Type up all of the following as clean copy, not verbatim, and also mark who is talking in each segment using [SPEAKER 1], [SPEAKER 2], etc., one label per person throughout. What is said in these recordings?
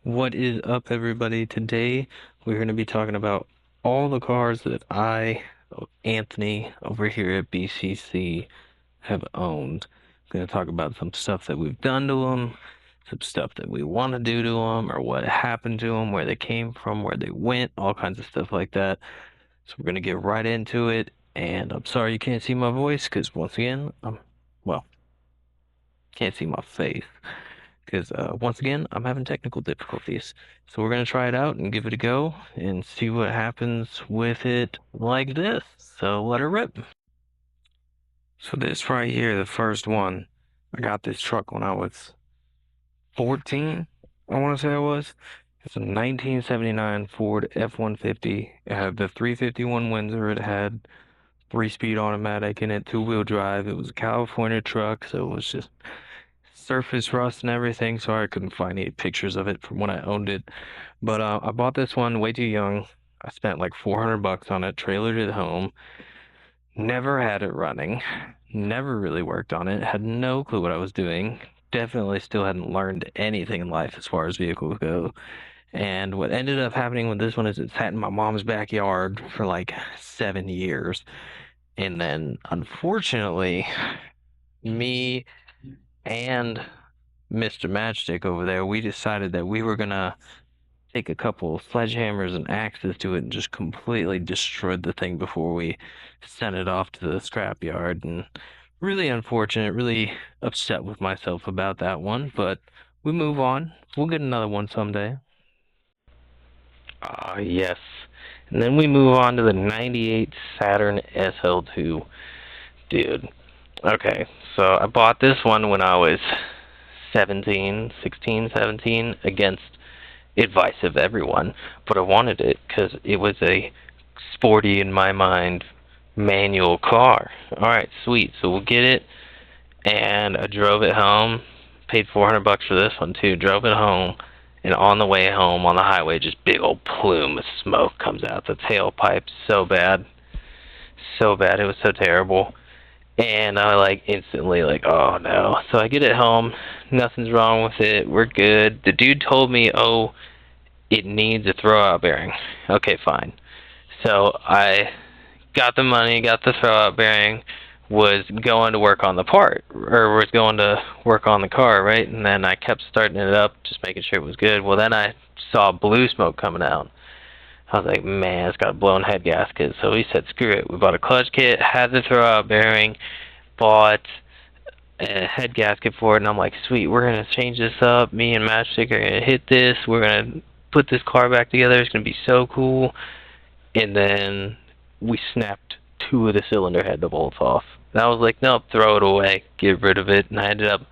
[SPEAKER 1] What is up, everybody? Today we're going to be talking about all the cars that Anthony, over here at BCC, have owned. Going to talk about some stuff that we've done to them, some stuff that we want to do to them, or what happened to them, where they came from, where they went, all kinds of stuff like that. So we're going to get right into it. And I'm sorry you can't see my voice, because once again, well, can't see my face because once again, I'm having technical difficulties. So we're gonna try it out and give it a go and see what happens with it like this. So let her rip. So this right here, the first one, I got this truck when I was 14, I want to say I was. It's a 1979 Ford F-150. It had the 351 Windsor. It had three-speed automatic in it, two-wheel drive. It was a California truck, so it was just surface rust and everything, so I couldn't find any pictures of it from when I owned it. But I bought this one way too young. I spent like 400 bucks on it, trailered it home, never had it running, never really worked on it, had no clue what I was doing. Definitely still hadn't learned anything in life as far as vehicles go. And what ended up happening with this one is it sat in my mom's backyard for like 7 years. And then unfortunately, me and Mr. Matchstick over there, we decided that we were gonna take a couple of sledgehammers and axes to it and just completely destroyed the thing before we sent it off to the scrapyard. And really unfortunate, really upset with myself about that one, but we move on. We'll get another one someday. Ah, yes. And then we move on to the 98 Saturn SL2. Dude. Okay, so I bought this one when I was 17, 16, 17, against advice of everyone, but I wanted it because it was a sporty, in my mind, manual car. All right, sweet. So we'll get it, and I drove it home. Paid 400 bucks for this one too. Drove it home, and on the way home on the highway, just big old plume of smoke comes out the tailpipe. So bad, so bad. It was so terrible. And I like instantly like, oh no. So I get it home, nothing's wrong with it, we're good. The dude told me, oh, it needs a throwout bearing. Okay, fine. So I got the money, got the throwout bearing, was going to work on the part, or was going to work on the car, right? And then I kept starting it up, just making sure it was good. Well, then I saw blue smoke coming out. I was like, man, it's got a blown head gasket. So we said, screw it. We bought a clutch kit, had the throwout bearing, bought a head gasket for it, and I'm like, sweet, we're gonna change this up. Me and Matchstick are gonna hit this. We're gonna put this car back together. It's gonna be so cool. And then we snapped two of the cylinder head bolts off. And I was like, nope, throw it away, get rid of it. And I ended up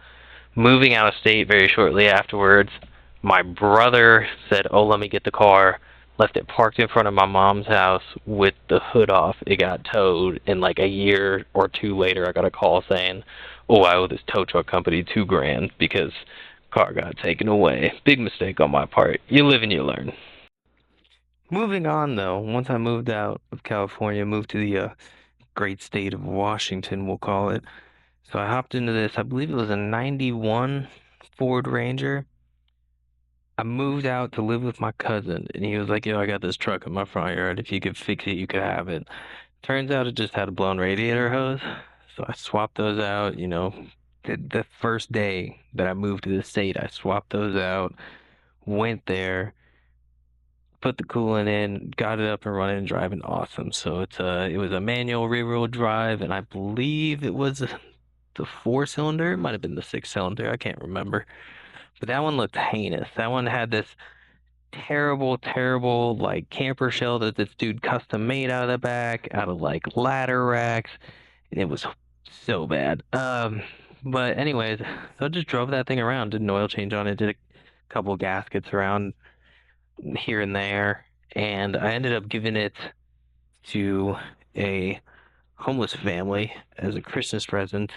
[SPEAKER 1] moving out of state very shortly afterwards. My brother said, oh, let me get the car. Left it parked in front of my mom's house with the hood off. It got towed, and like a year or two later, I got a call saying, oh, I owe this tow truck company $2,000 because car got taken away. Big mistake on my part. You live and you learn. Moving on, though, once I moved out of California, moved to the great state of Washington, we'll call it. So I hopped into this, I believe it was a 91 Ford Ranger. I moved out to live with my cousin, and he was like, yo, I got this truck in my front yard. If you could fix it, you could have it. Turns out it just had a blown radiator hose. So I swapped those out, the first day that I moved to the state, I swapped those out, went there, put the coolant in, got it up and running and driving awesome. So it was a manual rear wheel drive, and I believe it was the four cylinder. It might have been the six cylinder. I can't remember. But that one looked heinous. That one had this terrible, terrible like camper shell that this dude custom made out of the back, out of like ladder racks, and it was so bad. But anyways, so I just drove that thing around, did an oil change on it, did a couple gaskets around here and there, and I ended up giving it to a homeless family as a Christmas present.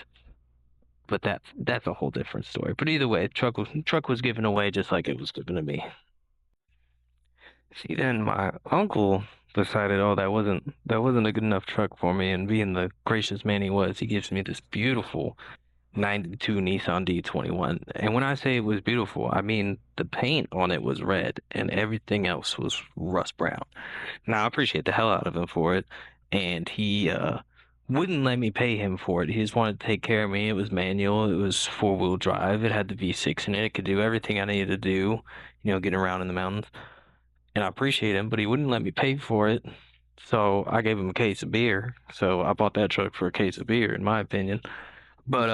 [SPEAKER 1] But that's a whole different story. But either way, truck was given away just like it was given to me. See, then my uncle decided, oh, that wasn't a good enough truck for me, and being the gracious man he was, he gives me this beautiful 92 Nissan D21. And when I say it was beautiful, I mean the paint on it was red and everything else was rust brown. Now, I appreciate the hell out of him for it. And he wouldn't let me pay him for it. He just wanted to take care of me. It was manual, it was four-wheel drive, it had the V6 in it, it could do everything I needed to do, getting around in the mountains. And I appreciate him, but he wouldn't let me pay for it. So I gave him a case of beer. So I bought that truck for a case of beer, in my opinion. But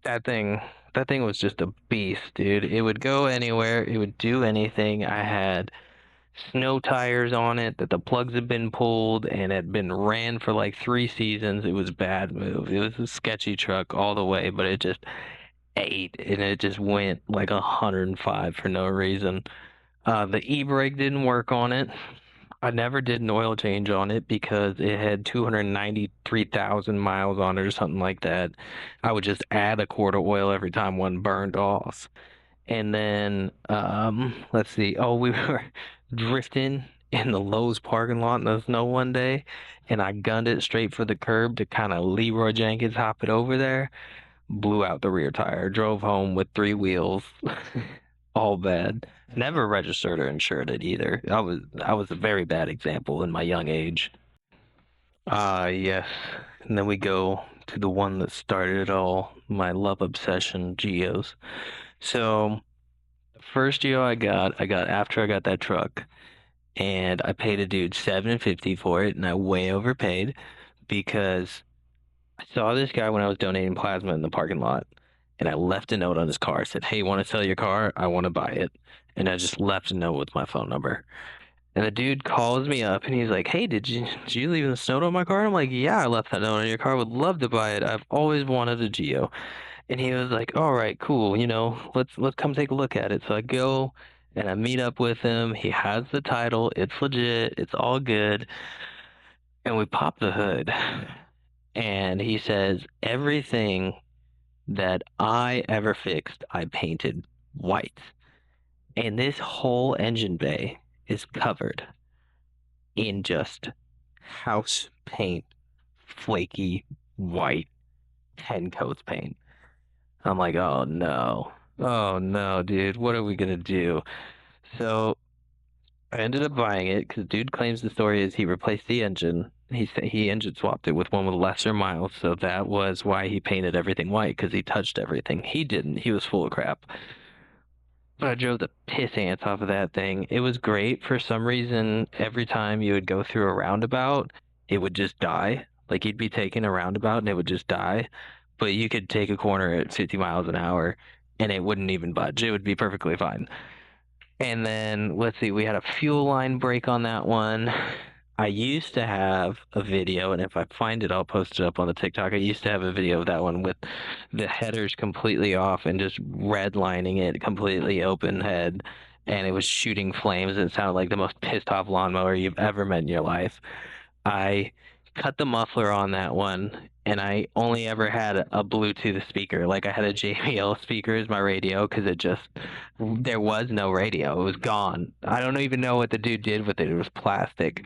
[SPEAKER 1] that thing that thing was just a beast, dude. It would go anywhere, it would do anything. I had snow tires on it that the plugs had been pulled and had been ran for like 3 seasons. It was a bad move. It was a sketchy truck all the way, but it just ate and it just went like 105 for no reason. The e-brake didn't work on it. I never did an oil change on it because it had 293,000 miles on it or something like that. I would just add a quart of oil every time one burned off. And then, let's see. Oh, we were drifting in the Lowe's parking lot in the snow one day, and I gunned it straight for the curb to kind of Leroy Jenkins hop it over there. Blew out the rear tire. Drove home with three wheels. All bad. Never registered or insured it either. I was a very bad example in my young age. Yes. And then we go to the one that started it all, my love obsession, Geos. So the first Geo I got after I got that truck, and I paid a dude 750 for it, and I way overpaid because I saw this guy when I was donating plasma in the parking lot, and I left a note on his car. Said, "Hey, want to sell your car? I want to buy it." And I just left a note with my phone number. And the dude calls me up and he's like, "Hey, did you leave a note on my car?" I'm like, "Yeah, I left that note on your car. Would love to buy it. I've always wanted a Geo." And he was like, "All right, cool. Let's come take a look at it." So I go and I meet up with him. He has the title. It's legit. It's all good. And we pop the hood. And he says, "Everything that I ever fixed, I painted white. And this whole engine bay is covered in just house paint, flaky white 10 coats paint." I'm like, "Oh no. Oh no, dude. What are we gonna do?" So I ended up buying it because dude claims the story is he replaced the engine. He said he engine swapped it with one with lesser miles, so that was why he painted everything white because he touched everything. He didn't. He was full of crap. But I drove the piss ants off of that thing. It was great. For some reason, every time you would go through a roundabout, it would just die. Like you'd be taking a roundabout and it would just die. But you could take a corner at 50 miles an hour and it wouldn't even budge. It would be perfectly fine. And then let's see, we had a fuel line break on that one. I used to have a video, and if I find it, I'll post it up on the TikTok. I used to have a video of that one with the headers completely off and just redlining it completely open head, and it was shooting flames. It sounded like the most pissed off lawnmower you've ever met in your life. I cut the muffler on that one, and I only ever had a Bluetooth speaker. Like I had a JBL speaker as my radio because there was no radio. It was gone. I don't even know what the dude did with it. It was plastic.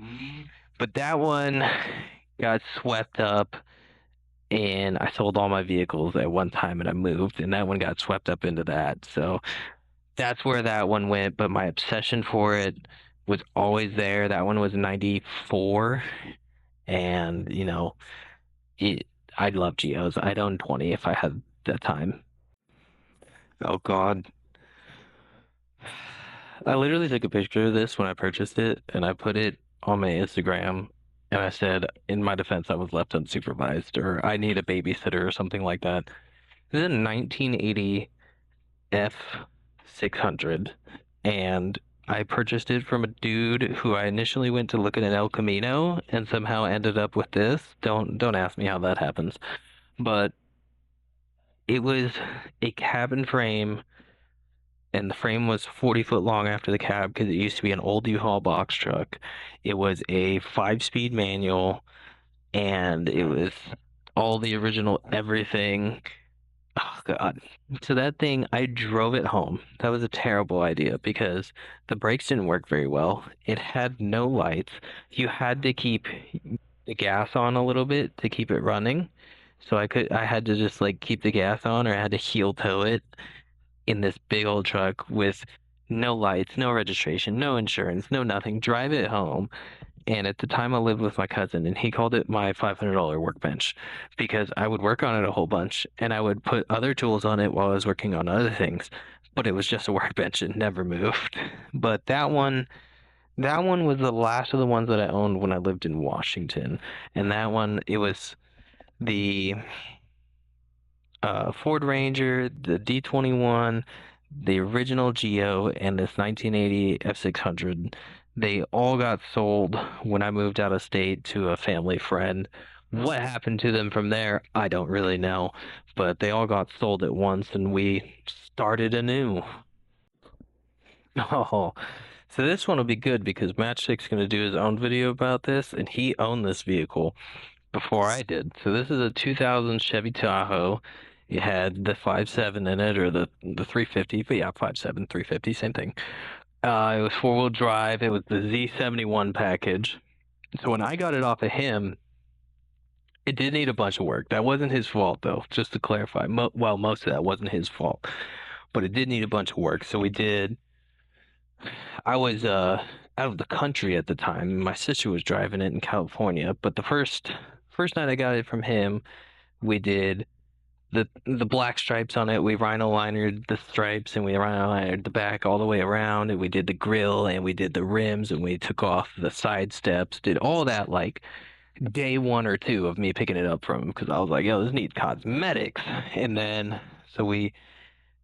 [SPEAKER 1] But that one got swept up, and I sold all my vehicles at one time and I moved, and that one got swept up into that. So that's where that one went. But my obsession for it was always there. That one was 94. And, it, I'd love Geos. I'd own 20 if I had the time. Oh God. I literally took a picture of this when I purchased it and I put it on my Instagram and I said, in my defense, I was left unsupervised or I need a babysitter or something like that. This is a 1980 F600 and I purchased it from a dude who I initially went to look at an El Camino and somehow ended up with this. Don't ask me how that happens. But it was a cabin frame, and the frame was 40 foot long after the cab because it used to be an old U-Haul box truck. It was a 5-speed manual, and it was all the original everything. Oh God. So that thing, I drove it home. That was a terrible idea because the brakes didn't work very well. It had no lights. You had to keep the gas on a little bit to keep it running. So I had to just like keep the gas on, or I had to heel toe it in this big old truck with no lights, no registration, no insurance, no nothing. Drive it home. And at the time, I lived with my cousin, and he called it my $500 workbench because I would work on it a whole bunch, and I would put other tools on it while I was working on other things. But it was just a workbench; it never moved. But that one was the last of the ones that I owned when I lived in Washington, and that one, it was the Ford Ranger, the D21, the original Geo, and this 1980 F600. They all got sold when I moved out of state to a family friend. What happened to them from there, I don't really know, but they all got sold at once and we started anew. Oh, so this one will be good because Matchstick's going to do his own video about this, and he owned this vehicle before I did. So this is a 2000 Chevy Tahoe. It had the 5.7 in it, or the 350, but yeah, 5.7, 350, same thing. It was four-wheel drive. It was the Z71 package. So when I got it off of him, it did need a bunch of work. That wasn't his fault, though, just to clarify. Well, most of that wasn't his fault, but it did need a bunch of work. So we did. I was out of the country at the time. My sister was driving it in California, but the first night I got it from him, we did the black stripes on it. We rhino linered the stripes and we rhino linered the back all the way around, and we did the grill and we did the rims and we took off the side steps. Did all that like day one or two of me picking it up from him because I was like, yo, this needs cosmetics. And then so we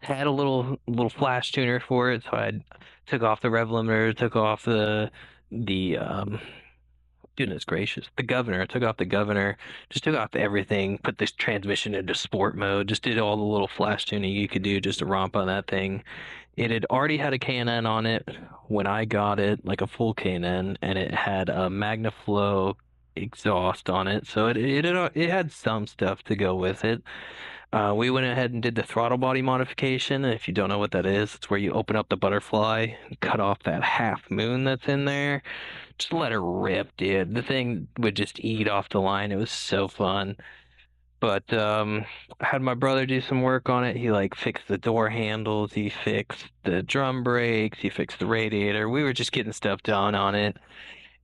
[SPEAKER 1] had a little flash tuner for it. So I took off the rev limiter, took off the goodness gracious, the governor. I took off the governor, just took off everything, put this transmission into sport mode, just did all the little flash tuning you could do just to romp on that thing. It had already had a K&N on it when I got it, like a full K&N, and it had a MagnaFlow exhaust on it, so it had some stuff to go with it. We went ahead and did the throttle body modification. And if you don't know what that is, it's where you open up the butterfly and cut off that half moon that's in there. Just let her rip, dude. The thing would just eat off the line. It was so fun. But I had my brother do some work on it. He like fixed the door handles, he fixed the drum brakes, he fixed the radiator. We were just getting stuff done on it.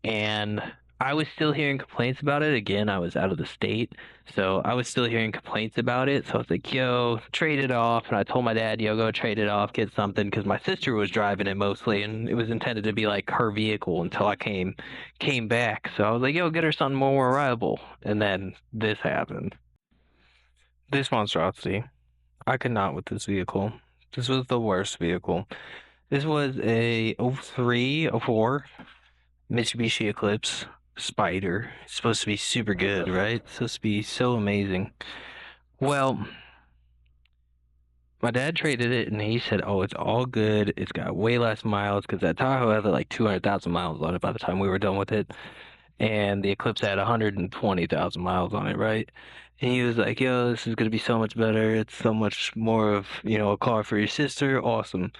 [SPEAKER 1] And I was still hearing complaints about it. Again, I was out of the state, so I was still hearing complaints about it. So I was like, yo, trade it off. And I told my dad, yo, go trade it off, get something, because my sister was driving it mostly, and it was intended to be like her vehicle until I came back. So I was like, yo, get her something more reliable. And then this happened. This monstrosity. I could not with this vehicle. This was the worst vehicle. This was a '03, '04 Mitsubishi Eclipse Spider. It's supposed to be super good, right? It's supposed to be so amazing. Well, my dad traded it and he said, "Oh, it's all good. It's got way less miles because that Tahoe had like 200,000 miles on it by the time we were done with it, and the Eclipse had 120,000 miles on it, right?" And he was like, "Yo, this is gonna be so much better. It's so much more of, a car for your sister. Awesome."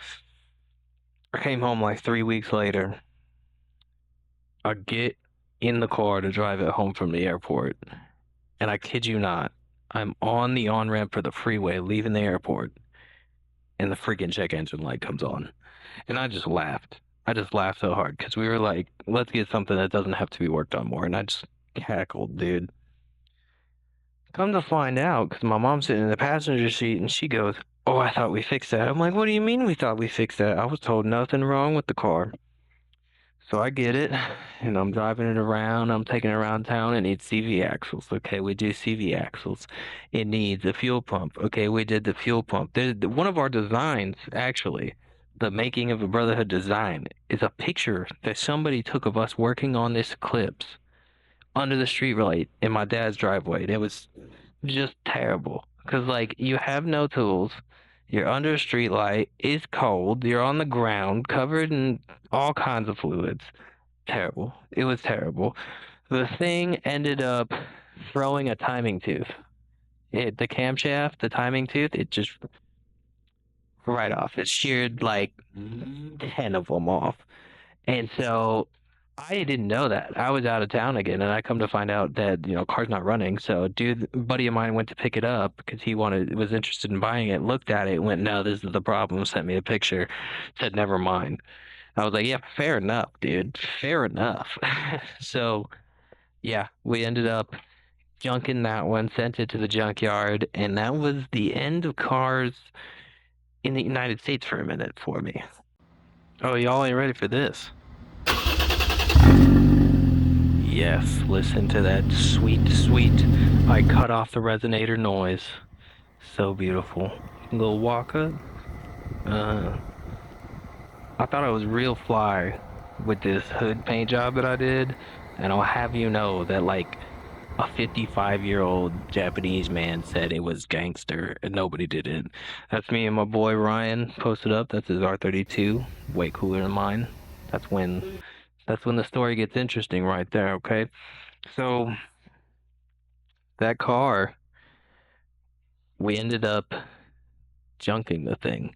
[SPEAKER 1] I came home like 3 weeks later. I get in the car to drive it home from the airport, and I kid you not, I'm on the on-ramp for the freeway leaving the airport, and the freaking check engine light comes on. And I just laughed. I just laughed so hard because we were like, let's get something that doesn't have to be worked on more. And I just cackled, dude. Come to find out, because my mom's sitting in the passenger seat and she goes, "Oh, I thought we fixed that." I'm like, "What do you mean we thought we fixed that? I was told nothing wrong with the car." So I get it, and I'm driving it around. I'm taking it around town. It needs CV axles. Okay, we do CV axles. It needs a fuel pump. Okay, we did the fuel pump. One of our designs, actually, the making of a Brotherhood design, is a picture that somebody took of us working on this Eclipse under the street light in my dad's driveway. And it was just terrible because, like, you have no tools. You're under a street light. It's cold. You're on the ground, covered in all kinds of fluids. Terrible. It was terrible. The thing ended up throwing a timing tooth. The camshaft, the timing tooth, it just right off. It sheared like 10 of them off. And so I didn't know that. I was out of town again, and I come to find out that, car's not running. So, a buddy of mine went to pick it up because he was interested in buying it, looked at it, went, no, this is the problem, sent me a picture, said, never mind. I was like, yeah, fair enough, dude. Fair enough. So, yeah, we ended up junking that one, sent it to the junkyard, and that was the end of cars in the United States for a minute for me. Oh, y'all ain't ready for this. Yes, listen to that sweet, sweet. I cut off the resonator noise. So beautiful. Little walk up. Uh, I thought I was real fly with this hood paint job that I did, and I'll have you know that like a 55-year-old Japanese man said it was gangster, and nobody did it. That's me and my boy Ryan posted up. That's his R32, way cooler than mine. That's when that's when the story gets interesting right there, okay? So that car, we ended up junking the thing.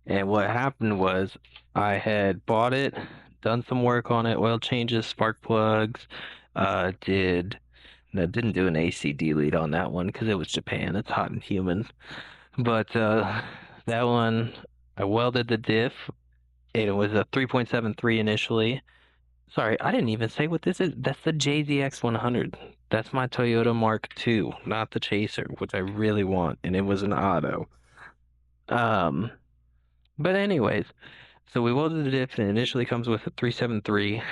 [SPEAKER 1] And what happened was I had bought it, done some work on it, oil changes, spark plugs, did no, didn't do an AC delete on that one because it was Japan. It's hot and humid. But that one, I welded the diff. It was a 3.73 initially. Sorry, I didn't even say what this is. That's the JZX 100. That's my Toyota Mark II, not the Chaser, which I really want, and it was an auto. Um, but anyways, so we welded the diff, and it initially comes with a 373.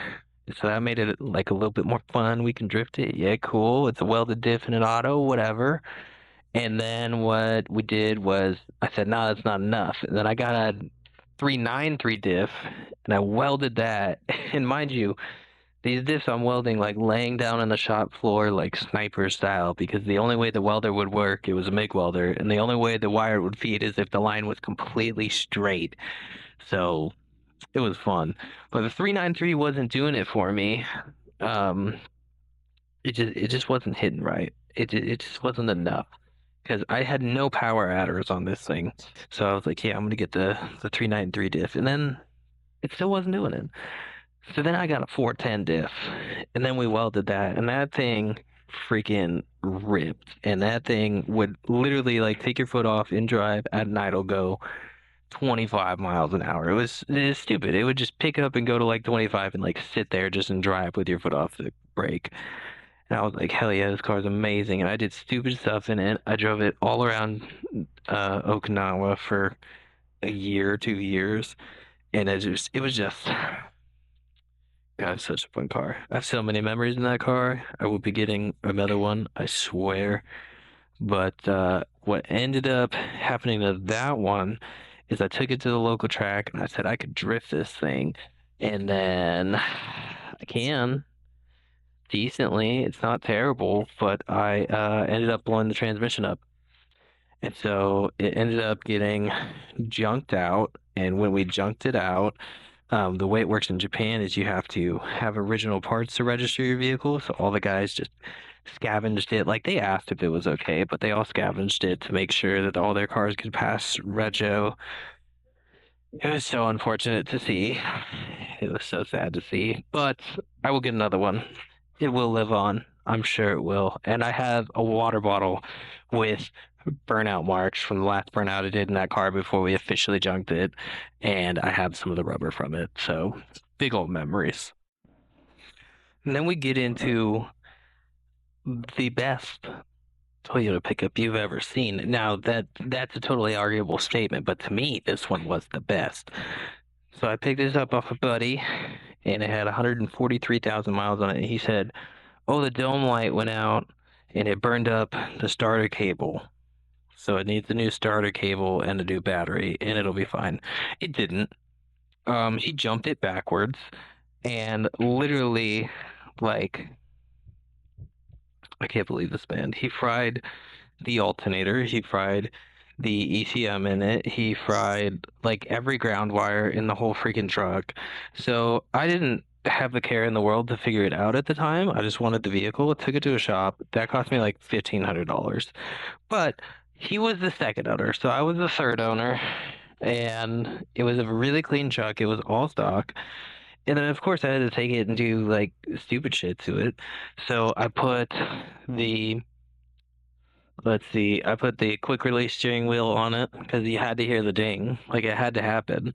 [SPEAKER 1] So that made it like a little bit more fun. We can drift it. Yeah, cool. It's a welded diff and an auto, whatever. And then what we did was I said, no, that's not enough. And then I got a 393 diff and I welded that. And mind you, these diffs I'm welding like laying down on the shop floor like sniper style because the only way the welder would work, it was a MIG welder, and the only way the wire would feed is if the line was completely straight. So it was fun. But the 393 wasn't doing it for me. Um, it just wasn't hitting right. It just wasn't enough because I had no power adders on this thing. So I was like, yeah, I'm gonna get the 393 diff, and then it still wasn't doing it. So then I got a 410 diff, and then we welded that, and that thing freaking ripped. And that thing would literally like take your foot off in drive at an idle go 25 miles an hour. It was stupid. It would just pick up and go to like 25 and like sit there just and drive with your foot off the brake. And I was like, hell yeah, this car's amazing. And I did stupid stuff in it. I drove it all around Okinawa for a year, 2 years. And it was just, God, it's such a fun car. I have so many memories in that car. I will be getting another one, I swear. But what ended up happening to that one is I took it to the local track and I said I could drift this thing. And then I can decently. It's not terrible, but I ended up blowing the transmission up. And so it ended up getting junked out. And when we junked it out, the way it works in Japan is you have to have original parts to register your vehicle. So all the guys just scavenged it. Like they asked if it was okay, but they all scavenged it to make sure that all their cars could pass rego. It was so unfortunate to see. It was so sad to see. But I will get another one. It will live on. I'm sure it will. And I have a water bottle with burnout marks from the last burnout I did in that car before we officially junked it. And I have some of the rubber from it. So big old memories. And then we get into the best Toyota pickup you've ever seen. Now that's a totally arguable statement, but to me, this one was the best. So I picked this up off a buddy, and it had 143,000 miles on it. And he said, "Oh, the dome light went out, and it burned up the starter cable. So it needs a new starter cable and a new battery, and it'll be fine." It didn't. He jumped it backwards, and literally, like, I can't believe this man. He fried the alternator. He fried the ECM in it. He fried like every ground wire in the whole freaking truck. So I didn't have the care in the world to figure it out at the time. I just wanted the vehicle. Took it to a shop. That cost me like $1,500. But he was the second owner, so I was the third owner. And it was a really clean truck. It was all stock. And then of course I had to take it and do like stupid shit to it. So I put the let's see, I put the quick release steering wheel on it because you had to hear the ding, like it had to happen.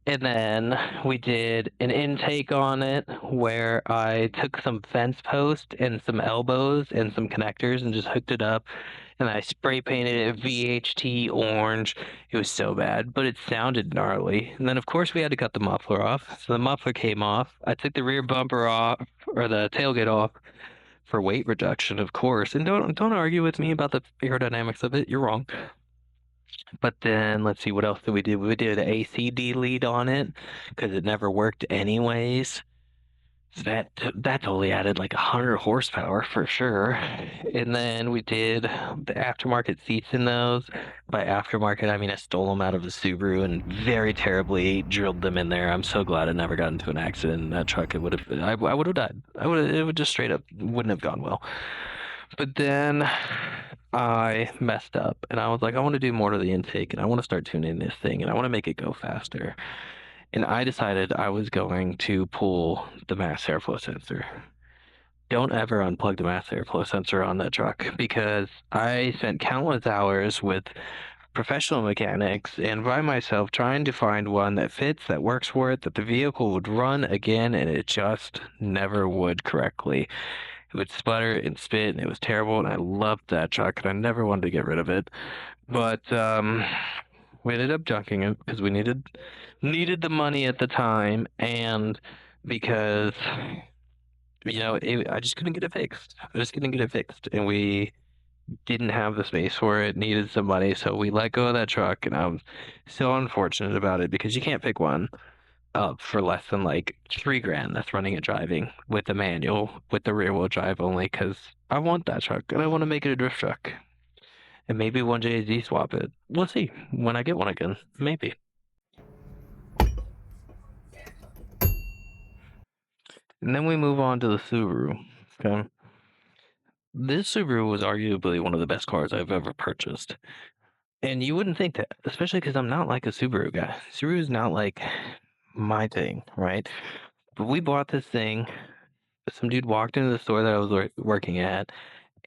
[SPEAKER 1] And then we did an intake on it where I took some fence post and some elbows and some connectors and just hooked it up. And I spray painted it VHT orange. It was so bad, but it sounded gnarly. And then, of course, we had to cut the muffler off. So the muffler came off. I took the rear bumper off, or the tailgate off, for weight reduction, of course. And don't argue with me about the aerodynamics of it. You're wrong. But then let's see, what else did we do? We did an ACD lead on it because it never worked anyways. So that totally added like 100 horsepower for sure. And then we did the aftermarket seats in those. By aftermarket, I mean I stole them out of the Subaru and very terribly drilled them in there. I'm so glad I never got into an accident in that truck. It would have I would have died. It would just straight up wouldn't have gone well. But then I messed up and I was like, I want to do more to the intake and I want to start tuning this thing and I want to make it go faster. And I decided I was going to pull the mass airflow sensor. Don't ever unplug the mass airflow sensor on that truck because I spent countless hours with professional mechanics and by myself trying to find one that fits, that works for it, that the vehicle would run again, and it just never would correctly. It would sputter and spit, and it was terrible, and I loved that truck, and I never wanted to get rid of it. But we ended up junking it because we needed the money at the time, and because I just couldn't get it fixed. I just couldn't get it fixed, and we didn't have the space for it. Needed some money, so we let go of that truck, and I'm so unfortunate about it because you can't pick one up for less than like 3 grand that's running and driving with the manual with the rear wheel drive only because I want that truck and I want to make it a drift truck. And maybe one day Z swap it. We'll see when I get one again. Maybe. And then we move on to the Subaru. Okay. This Subaru was arguably one of the best cars I've ever purchased. And you wouldn't think that, especially because I'm not like a Subaru guy. Subaru is not like my thing, right? But we bought this thing. Some dude walked into the store that I was working at,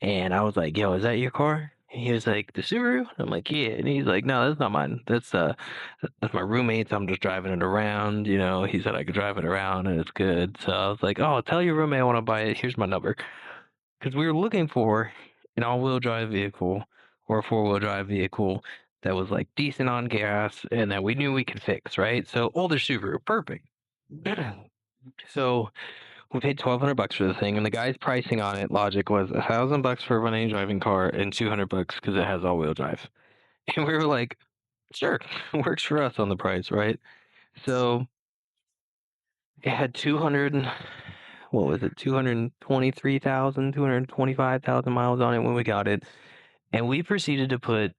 [SPEAKER 1] and I was like, "Yo, is that your car?" And he was like, "The Subaru?" I'm like, "Yeah." And he's like, "No, that's not mine. That's my roommate's. I'm just driving it around. You know." He said I could drive it around and it's good. So I was like, "Oh, tell your roommate I want to buy it. Here's my number." Because we were looking for an all-wheel drive vehicle or a four-wheel drive vehicle that was like decent on gas and that we knew we could fix, right? So older Subaru, perfect. So we paid $1,200 for the thing, and the guy's pricing on it logic was $1,000 for a running driving car and $200 because it has all-wheel drive. And we were like, sure, works for us on the price, right? So it had 200, what was it, 223,000, 225,000 miles on it when we got it. And we proceeded to put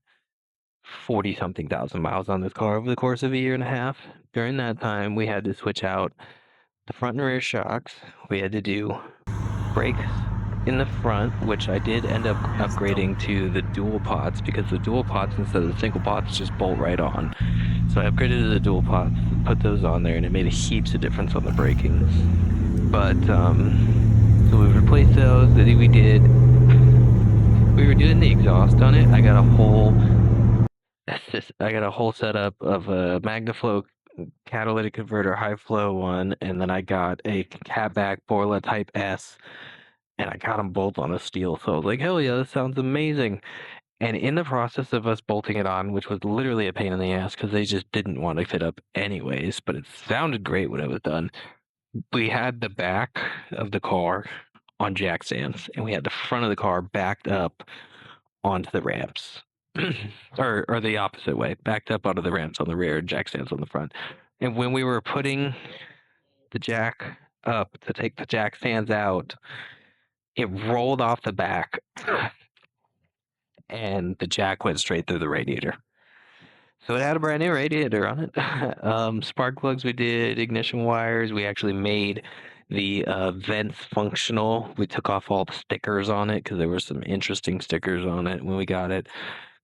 [SPEAKER 1] 40 something thousand miles on this car over the course of a year and a half. During that time, we had to switch out the front and rear shocks. We had to do brakes in the front, which I did end up upgrading to the dual pots because the dual pots instead of the single pots just bolt right on. So I upgraded to the dual pots, put those on there, and it made a heaps of difference on the braking. But so we replaced those. I think we were doing the exhaust on it. I got a whole setup of a MagnaFlow catalytic converter high flow one, and then I got a catback Borla Type S, and I got them both on a steel. So I was like, hell yeah, this sounds amazing. And in the process of us bolting it on, which was literally a pain in the ass because they just didn't want to fit up anyways, but it sounded great when it was done. We had the back of the car on jack stands, and we had the front of the car backed up onto the ramps. or the opposite way, backed up onto the ramps on the rear, jack stands on the front. And when we were putting the jack up to take the jack stands out, it rolled off the back and the jack went straight through the radiator. So it had a brand new radiator on it. Spark plugs we did, ignition wires. We actually made the vents functional. We took off all the stickers on it because there were some interesting stickers on it when we got it.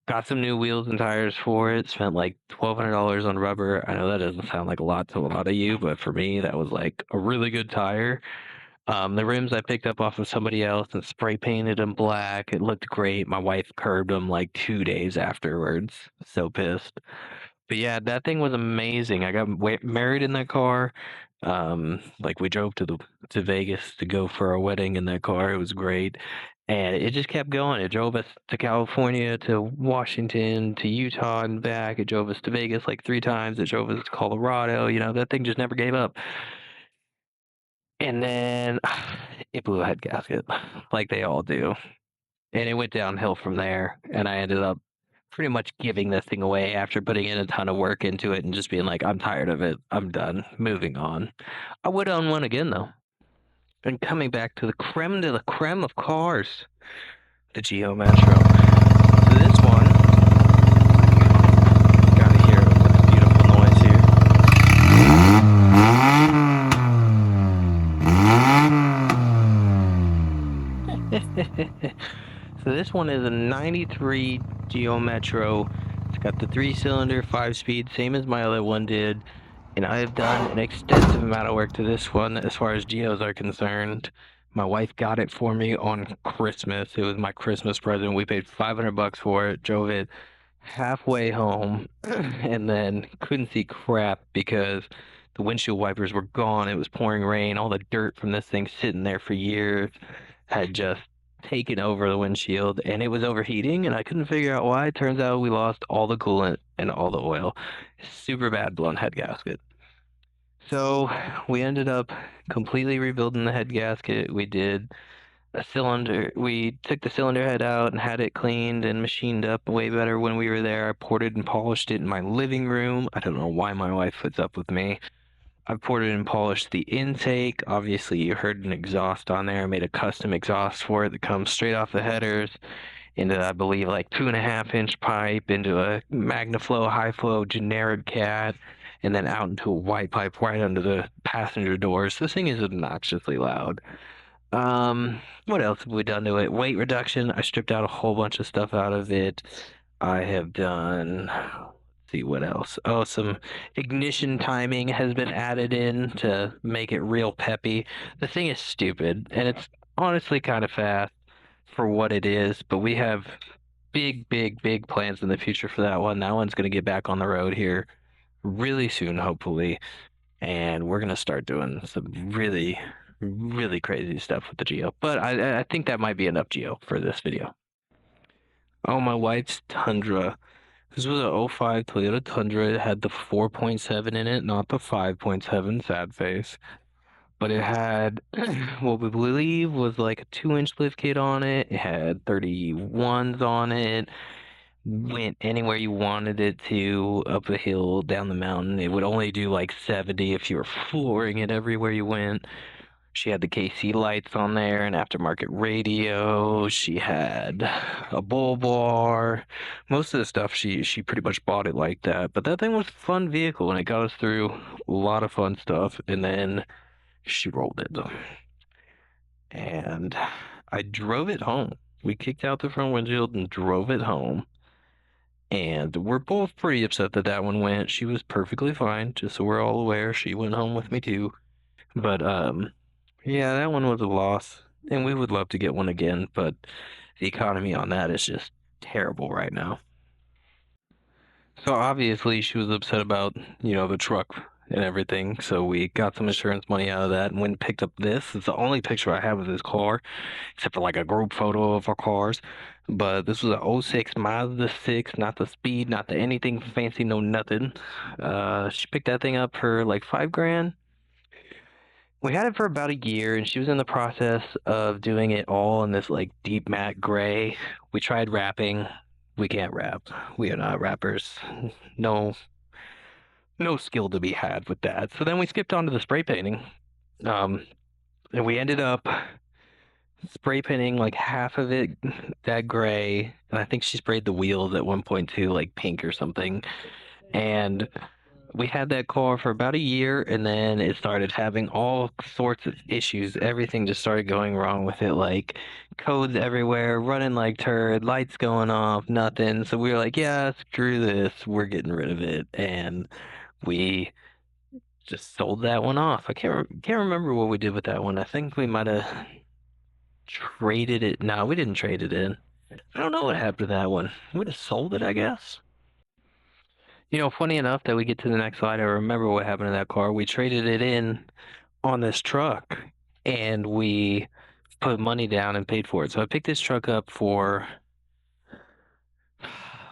[SPEAKER 1] Got some new wheels and tires for it. Spent like $1,200 on rubber. I know that doesn't sound like a lot to a lot of you, but for me, that was like a really good tire. The rims I picked up off of somebody else and spray painted them black. It looked great. My wife curbed them like 2 days afterwards. So pissed. But yeah, that thing was amazing. I got married in that car. Like we drove to Vegas to go for our wedding in that car. It was great. And it just kept going. It drove us to California, to Washington, to Utah and back. It drove us to Vegas like 3 times. It drove us to Colorado. That thing just never gave up. And then it blew a head gasket, like they all do. And it went downhill from there. And I ended up pretty much giving this thing away after putting in a ton of work into it and just being like, I'm tired of it. I'm done. Moving on. I would own one again though. And coming back to the creme de la creme of cars, the Geo Metro. So this one, gotta hear this beautiful noise here. So this one is a 93 Geo Metro. It's got the 3-cylinder, 5-speed, same as my other one did. And I have done an extensive amount of work to this one as far as Geos are concerned. My wife got it for me on Christmas. It was my Christmas present. We paid $500 for it, drove it halfway home, and then couldn't see crap because the windshield wipers were gone. It was pouring rain. All the dirt from this thing sitting there for years had just taken over the windshield, and it was overheating, and I couldn't figure out why. Turns out we lost all the coolant and all the oil. Super bad blown head gasket. So we ended up completely rebuilding the head gasket. We did a cylinder. We took the cylinder head out and had it cleaned and machined up way better when we were there. I ported and polished it in my living room. I don't know why my wife puts up with me. I ported and polished the intake. Obviously, you heard an exhaust on there. I made a custom exhaust for it that comes straight off the headers into, I believe, like 2.5-inch pipe into a MagnaFlow high flow generic cat, and then out into a white pipe right under the passenger doors. This thing is obnoxiously loud. What else have we done to it? Weight reduction. I stripped out a whole bunch of stuff out of it. I have done, let's see what else. Oh, some ignition timing has been added in to make it real peppy. The thing is stupid, and it's honestly kind of fast for what it is, but we have big, big, big plans in the future for that one. That one's going to get back on the road here really soon, hopefully. And we're going to start doing some really, really crazy stuff with the Geo. But I think that might be enough Geo for this video. Oh, my wife's Tundra. This was a '05 Toyota Tundra. It had the 4.7 in it, not the 5.7, sad face. But it had what we believe was like a 2-inch lift kit on it. It had 31s on it. Went anywhere you wanted it to, up a hill, down the mountain. It would only do like 70 if you were flooring it everywhere you went. She had the KC lights on there, an aftermarket radio. She had a bull bar. Most of the stuff she pretty much bought it like that. But that thing was a fun vehicle, and it got us through a lot of fun stuff. And then she rolled it, and I drove it home. We kicked out the front windshield and drove it home. And we're both pretty upset that that one went. She was perfectly fine, just so we're all aware. She went home with me too. But yeah, that one was a loss, and we would love to get one again, but the economy on that is just terrible right now. So obviously she was upset about, the truck and everything. So we got some insurance money out of that and went and picked up this. It's the only picture I have of this car, except for like a group photo of our cars. But this was a '06 Mazda 6, not the speed, not the anything fancy, no nothing. She picked that thing up for like 5 grand. We had it for about a year, and she was in the process of doing it all in this like deep matte gray. We tried wrapping. We can't wrap. We are not rappers. No, no skill to be had with that. So then we skipped on to the spray painting. Um, and we ended up spray painting like half of it that gray, and I think she sprayed the wheels at one point too, like pink or something. And we had that car for about a year, and then it started having all sorts of issues. Everything just started going wrong with it, like codes everywhere, running like turd, lights going off, nothing. So we were like, yeah, screw this, we're getting rid of it, and we just sold that one off. I can't remember what we did with that one. I think we might have traded it. No, we didn't trade it in. I don't know what happened to that one. We'd have sold it, I guess. Funny enough that we get to the next slide, I remember what happened to that car. We traded it in on this truck and we put money down and paid for it. So I picked this truck up for,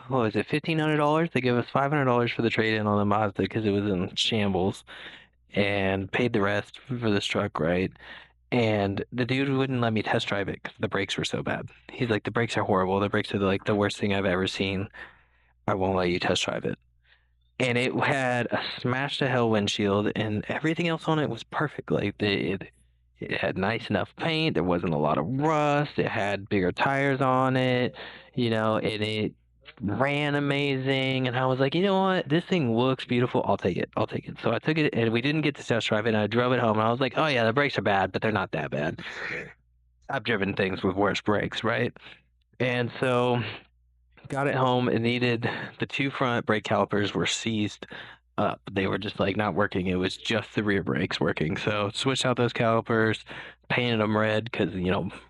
[SPEAKER 1] what was it, $1,500? They gave us $500 for the trade-in on the Mazda because it was in shambles and paid the rest for this truck, right? And the dude wouldn't let me test drive it because the brakes were so bad. He's like, the brakes are horrible. The brakes are like the worst thing I've ever seen. I won't let you test drive it. And it had a smash to hell windshield, and everything else on it was perfect. Like it had nice enough paint. There wasn't a lot of rust. It had bigger tires on it, and it ran amazing. And I was like, you know what? This thing looks beautiful. I'll take it. I'll take it. So I took it, and we didn't get to test drive it. And I drove it home, and I was like, oh yeah, the brakes are bad, but they're not that bad. I've driven things with worse brakes, right? And so got it home. It needed the two front brake calipers were seized up. They were just like not working. It was just the rear brakes working. So switched out those calipers, painted them red because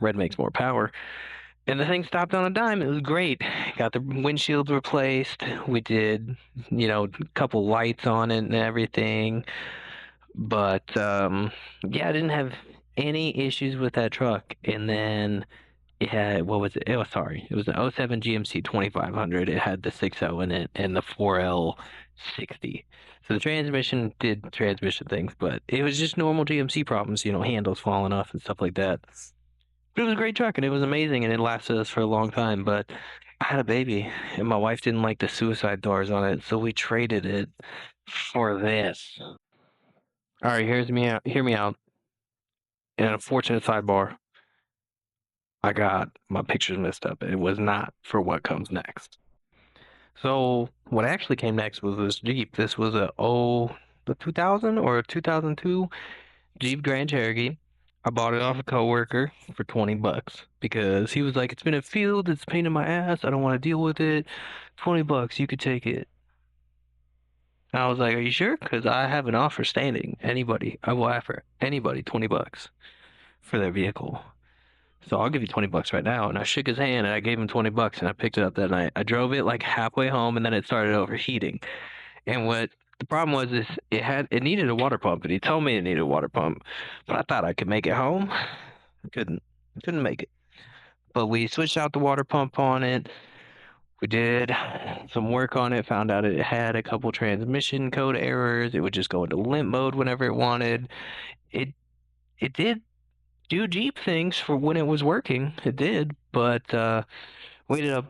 [SPEAKER 1] red makes more power. And the thing stopped on a dime. It was great. Got the windshields replaced. We did, a couple lights on it and everything. But yeah, I didn't have any issues with that truck. And then it had, what was it? Oh, sorry. It was an '07 GMC 2500. It had the 6.0 in it and the 4L 60. So the transmission did transmission things, but it was just normal GMC problems, handles falling off and stuff like that. But it was a great truck and it was amazing and it lasted us for a long time. But I had a baby and my wife didn't like the suicide doors on it, so we traded it for this. All right, hear me out. An unfortunate sidebar. I got my pictures messed up. It was not for what comes next. So what actually came next was this Jeep. This was the 2000 or a 2002 Jeep Grand Cherokee. I bought it off a coworker for 20 bucks because he was like, it's been a field, it's a pain in my ass, I don't want to deal with it. 20 bucks, you could take it. And I was like, are you sure? Because I have an offer standing. Anybody, I will offer anybody 20 bucks for their vehicle. So I'll give you 20 bucks right now. And I shook his hand and I gave him 20 bucks and I picked it up that night. I drove it like halfway home and then it started overheating. And what the problem was is it needed a water pump and he told me it needed a water pump, but I thought I could make it home. I couldn't make it. But we switched out the water pump on it. We did some work on it, found out it had a couple transmission code errors. It would just go into limp mode whenever it wanted. It it did do Jeep things for when it was working. It did, but we ended up,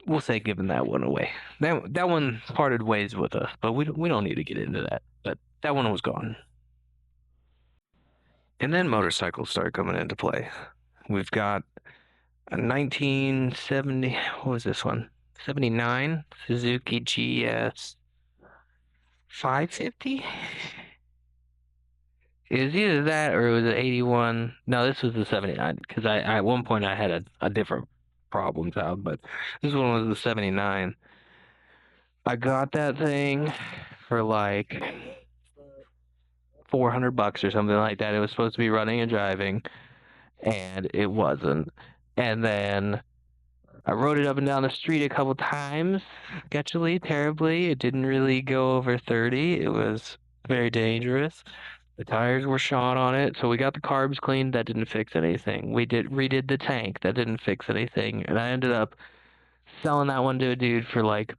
[SPEAKER 1] we'll say, giving that one away. That one parted ways with us, but we don't need to get into that. But that one was gone. And then motorcycles started coming into play. We've got a 1970, what was this one? 79 Suzuki GS 550? It was either that or it was an 81. No, this was the 79 because I at one point I had a different problem child, but this one was the 79. I got that thing for like 400 bucks or something like that. It was supposed to be running and driving, and it wasn't. And then I rode it up and down the street a couple times, sketchily, terribly. It didn't really go over 30. It was very dangerous. The tires were shot on it, so we got the carbs cleaned. That didn't fix anything. We redid the tank. That didn't fix anything. And I ended up selling that one to a dude for like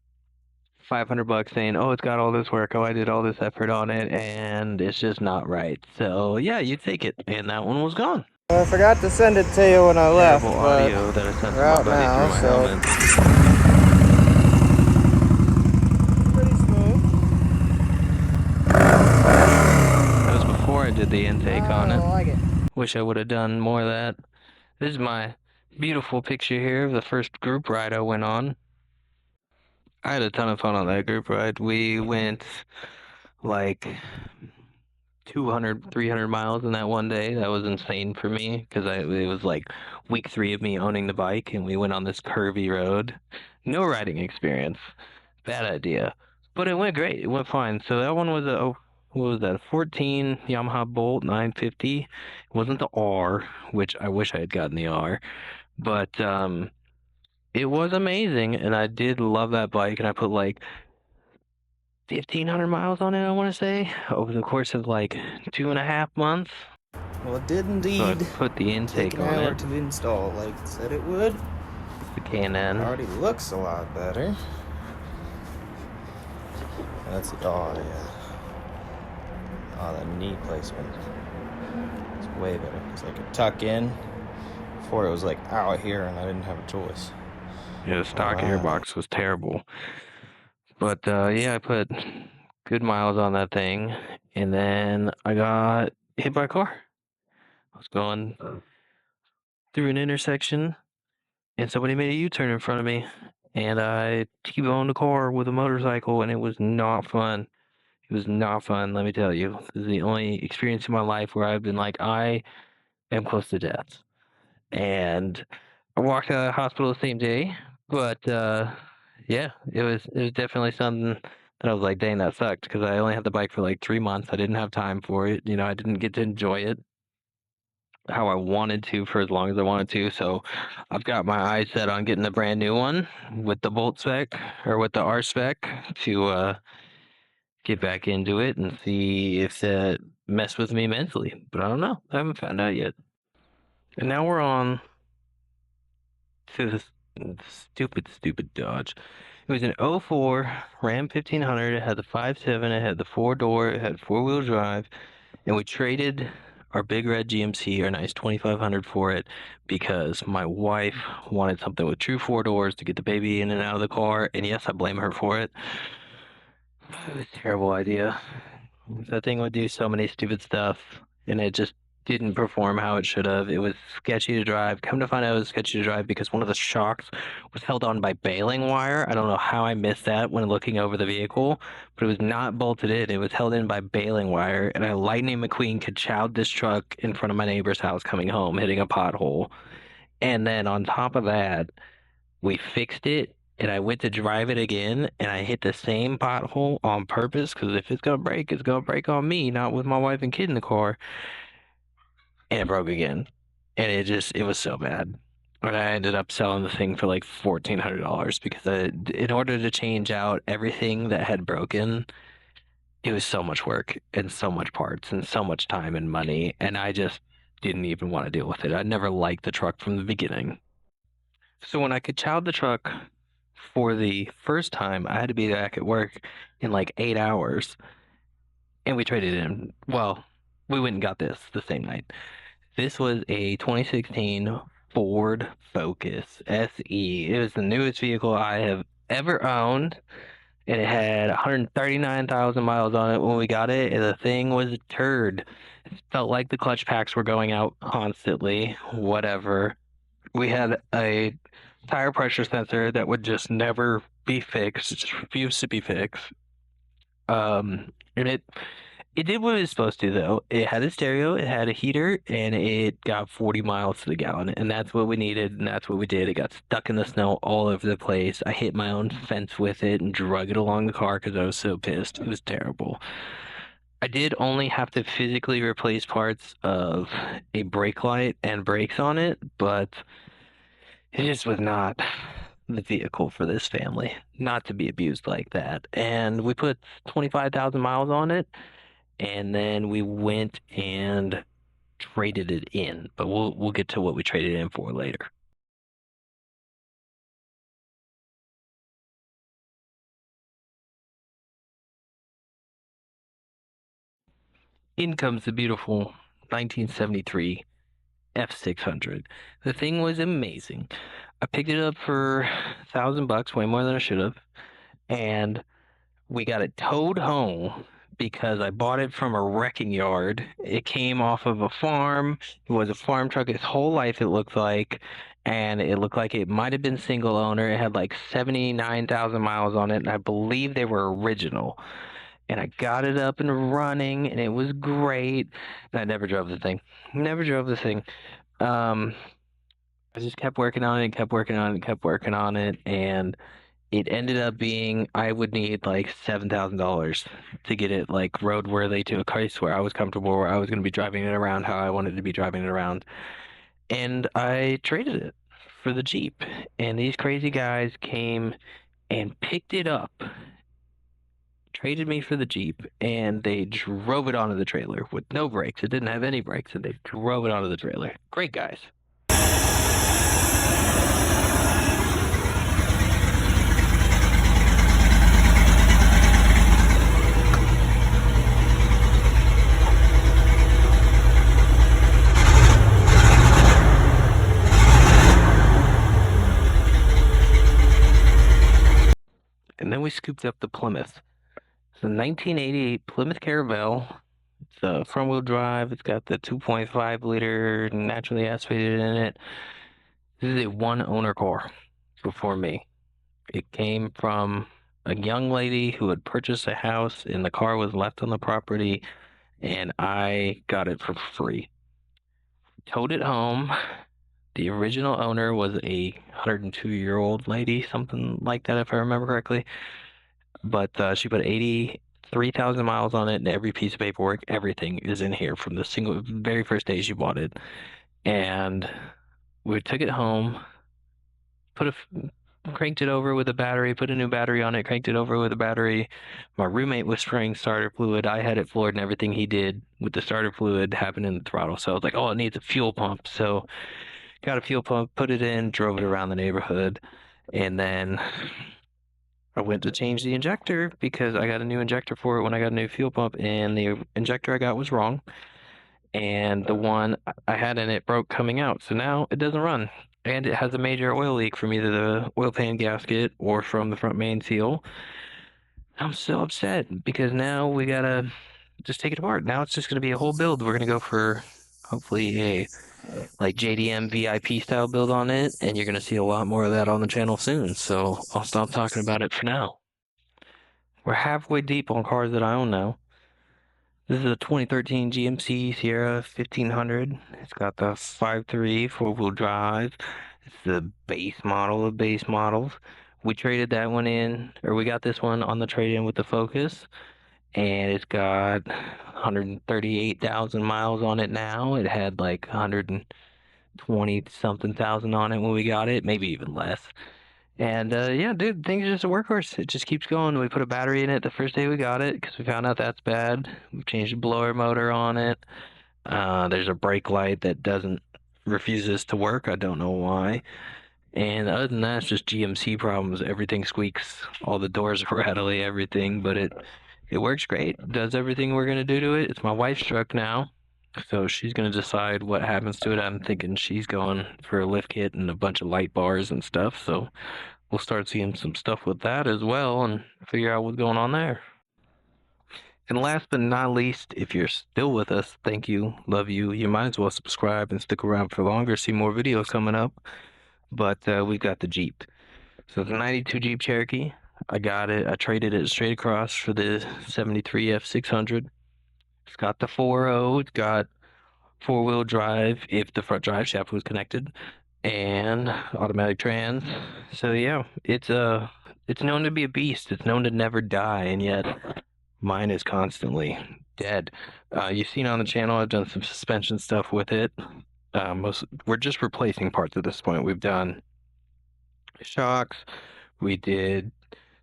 [SPEAKER 1] 500 bucks, saying, "Oh, it's got all this work. Oh, I did all this effort on it, and it's just not right." So yeah, you take it. And that one was gone.
[SPEAKER 2] I forgot to send it to you when I left,
[SPEAKER 1] Terrible
[SPEAKER 2] but
[SPEAKER 1] audio that I sent to
[SPEAKER 2] we're
[SPEAKER 1] my
[SPEAKER 2] out
[SPEAKER 1] buddy
[SPEAKER 2] now,
[SPEAKER 1] through my helmet.
[SPEAKER 2] pretty smooth.
[SPEAKER 1] That was before I did the intake on
[SPEAKER 2] I
[SPEAKER 1] it.
[SPEAKER 2] like it.
[SPEAKER 1] Wish I would have done more of that. This is my beautiful picture here of the first group ride I went on. I had a ton of fun on that group ride. We went like 200, 300 miles in that one day. That was insane for me because it was like week 3 of me owning the bike, and we went on this curvy road. No riding experience. Bad idea. But it went great. It went fine. So that one was what was that? A 14 Yamaha Bolt 950. It wasn't the R, which I wish I had gotten the R, but it was amazing, and I did love that bike, and I put like 1,500 miles on it, I want to say, over the course of like 2.5 months.
[SPEAKER 2] Well, it did
[SPEAKER 1] So I
[SPEAKER 2] indeed
[SPEAKER 1] put the
[SPEAKER 2] take
[SPEAKER 1] intake
[SPEAKER 2] an
[SPEAKER 1] on
[SPEAKER 2] hour
[SPEAKER 1] it,
[SPEAKER 2] to install, like it said it would.
[SPEAKER 1] the K&N.
[SPEAKER 2] Already looks a lot better. That's oh yeah, oh the knee placement. It's way better because I could tuck in. Before it was like out here, and I didn't have a choice.
[SPEAKER 1] Yeah, the stock
[SPEAKER 2] Alright.
[SPEAKER 1] airbox was terrible. But yeah, I put good miles on that thing, and then I got hit by a car. I was going through an intersection, and somebody made a U-turn in front of me, and I T-boned the car with a motorcycle, and it was not fun. It was not fun, let me tell you. This is the only experience in my life where I've been like, I am close to death. And I walked out of the hospital the same day, but yeah, it was definitely something that I was like, dang, that sucked because I only had the bike for like 3 months. I didn't have time for it. I didn't get to enjoy it how I wanted to for as long as I wanted to. So I've got my eyes set on getting a brand new one with the Bolt spec or with the R spec to get back into it and see if that mess with me mentally. But I don't know. I haven't found out yet. And now we're on to this stupid Dodge. It was an '04 Ram 1500. It had the 5.7. It had the 4-door. It had 4-wheel drive. And we traded our big red GMC, our nice 2500 for it because my wife wanted something with true 4 doors to get the baby in and out of the car. And yes, I blame her for it. It was a terrible idea. That thing would do so many stupid stuff, and it just didn't perform how it should have. It was sketchy to drive. Come to find out, it was sketchy to drive because one of the shocks was held on by baling wire. I don't know how I missed that when looking over the vehicle, but it was not bolted in. It was held in by baling wire, and I Lightning McQueen ka-chowed this truck in front of my neighbor's house coming home, hitting a pothole. And then on top of that, we fixed it, and I went to drive it again, and I hit the same pothole on purpose because if it's gonna break on me, not with my wife and kid in the car. And it broke again, and it was so bad. And I ended up selling the thing for like $1,400 because in order to change out everything that had broken, it was so much work and so much parts and so much time and money, and I just didn't even want to deal with it. I never liked the truck from the beginning. So when I could chow the truck for the first time, I had to be back at work in like 8 hours, and we traded in. Well, we went and got this the same night. This was a 2016 Ford Focus SE. It was the newest vehicle I have ever owned, and it had 139,000 miles on it when we got it, and the thing was a turd. It felt like the clutch packs were going out constantly. Whatever. We had a tire pressure sensor that would just never be fixed. It just refused to be fixed. And it did what it was supposed to though. It had a stereo, it had a heater, and it got 40 miles to the gallon. And that's what we needed, and that's what we did. It got stuck in the snow all over the place. I hit my own fence with it and drug it along the car because I was so pissed. It was terrible. I did only have to physically replace parts of a brake light and brakes on it, but it just was not the vehicle for this family, not to be abused like that. And we put 25,000 miles on it, and then we went and traded it in. But we'll get to what we traded in for later. In comes the beautiful 1973 F600. The thing was amazing. I picked it up for $1,000 bucks, way more than I should have, and we got it towed home because I bought it from a wrecking yard. It came off of a farm. It was a farm truck its whole life, it looked like. And it looked like it might have been single owner. It had like 79,000 miles on it, and I believe they were original. And I got it up and running, and it was great. And I never drove the thing. Never drove the thing. Um, I just kept working on it, kept working on it, kept working on it, and it ended up being I would need like $7,000 to get it like roadworthy to a place where I was comfortable, where I was going to be driving it around how I wanted to be driving it around. And I traded it for the Jeep. And these crazy guys came and picked it up, traded me for the Jeep, and they drove it onto the trailer with no brakes. It didn't have any brakes, and they drove it onto the trailer. Great guys. And then we scooped up the Plymouth. It's a 1988 Plymouth Caravelle. It's a front-wheel drive. It's got the 2.5 liter naturally aspirated in it. This is a one-owner car before me. It came from a young lady who had purchased a house, and the car was left on the property, and I got it for free. Towed it home. The original owner was a 102-year-old lady, something like that, if I remember correctly. But she put 83,000 miles on it, and every piece of paperwork, everything is in here from the very first day she bought it. And we took it home, cranked it over with a battery, put a new battery on it, cranked it over with a battery. My roommate was spraying starter fluid. I had it floored, and everything he did with the starter fluid happened in the throttle. So I was like, oh, it needs a fuel pump. So got a fuel pump, put it in, drove it around the neighborhood, and then I went to change the injector because I got a new injector for it when I got a new fuel pump, and the injector I got was wrong. And the one I had in it broke coming out. So now it doesn't run. And it has a major oil leak from either the oil pan gasket or from the front main seal. I'm so upset because now we gotta just take it apart. Now it's just gonna be a whole build. We're gonna go for hopefully a like JDM VIP style build on it, and you're gonna see a lot more of that on the channel soon. So I'll stop talking about it for now. We're halfway deep on cars that I own now. This is a 2013 GMC Sierra 1500. It's got the 5.3 four-wheel drive. It's the base model of base models. We traded that one in, or we got this one on the trade-in with the Focus, and it's got 138,000 miles on it now. It had like 120 something thousand on it when we got it, maybe even less. And yeah, dude, thing's just a workhorse. It just keeps going. We put a battery in it the first day we got it because we found out that's bad. We've changed the blower motor on it. There's a brake light that doesn't refuses to work. I don't know why. And other than that, it's just GMC problems. Everything squeaks. All the doors are rattly, everything. But it works great. Does everything we're gonna do to it. It's my wife's truck now. So she's gonna decide what happens to it. I'm thinking she's going for a lift kit and a bunch of light bars and stuff. So we'll start seeing some stuff with that as well and figure out what's going on there. And last but not least, if you're still with us, thank you, love you. You might as well subscribe and stick around for longer, see more videos coming up. But we've got the Jeep. So the 92 Jeep Cherokee, I got it. I traded it straight across for the 73 F600. It's got the 4.0. It's got four-wheel drive if the front drive shaft was connected, and automatic trans. So yeah, it's known to be a beast. It's known to never die, and yet mine is constantly dead. You've seen on the channel I've done some suspension stuff with it. We're just replacing parts at this point. We've done shocks, we did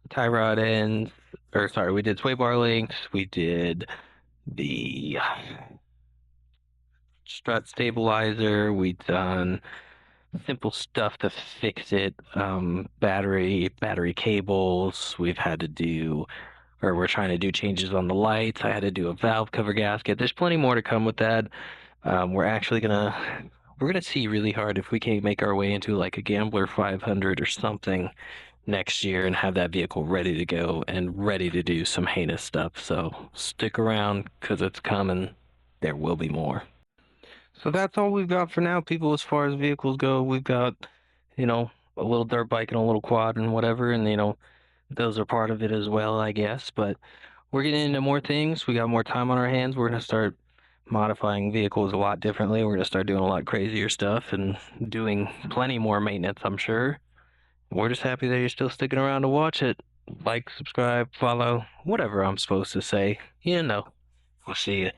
[SPEAKER 1] tie rod ends, or sorry, we did sway bar links, we did the strut stabilizer, we done simple stuff to fix it. Battery cables. We've had to do, or we're trying to do changes on the lights. I had to do a valve cover gasket. There's plenty more to come with that. We're gonna see really hard if we can't make our way into like a Gambler 500 or something next year and have that vehicle ready to go and ready to do some heinous stuff. So stick around because it's coming. There will be more. So that's all we've got for now, people, as far as vehicles go. We've got, a little dirt bike and a little quad and whatever, and those are part of it as well, I guess. But we're getting into more things. We got more time on our hands. We're gonna start modifying vehicles a lot differently. We're gonna start doing a lot crazier stuff and doing plenty more maintenance, I'm sure. We're just happy that you're still sticking around to watch it. Like, subscribe, follow, whatever I'm supposed to say. We'll see you.